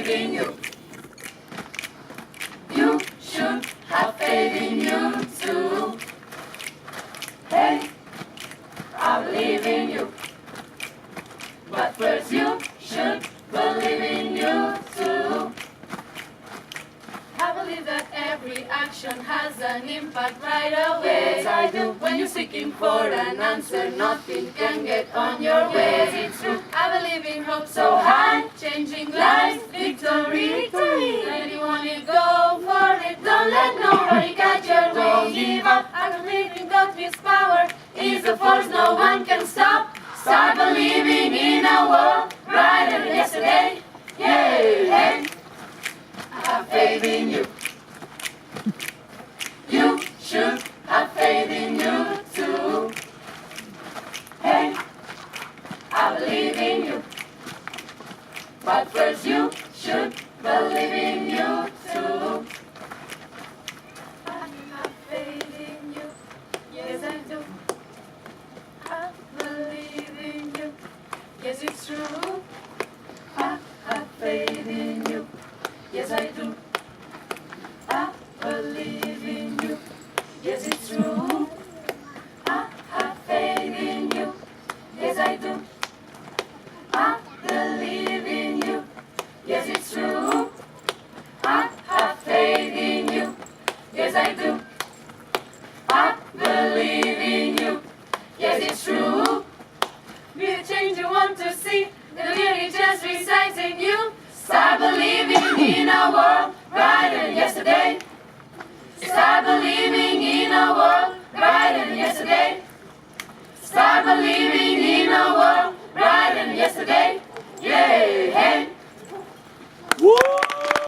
in you. You should have faith in you too. Hey, I believe in you. But first you should believe in you too. I believe that every action has an impact right away. Yes, I do. When you're seeking for an answer, nothing can get on your way. It's true. I believe in hope so high, changing lives, victory. When you want it, go for it. Don't let nobody catch your way. Don't give up. I believe in God, His power is a force no one can stop. Start believing in a world brighter than yesterday. Yeah. I have faith in you. You should have faith in you too. Hey, I believe in you. But first you should believe in you too. I have faith in you. Yes, I do. I believe in you. Yes, it's true. I have faith in you. Yes, I do. I believe in you. Yes, it's true. I have faith in you. Yes, I do. I believe in you. Yes, it's true. I have faith in you. Yes, I do. I believe in you. Yes, it's true. Be the change you want to see. The beauty just resides in you. Start believing in a world brighter than yesterday. Start believing in a world brighter than yesterday. Start believing in a world brighter than yesterday. Yeah.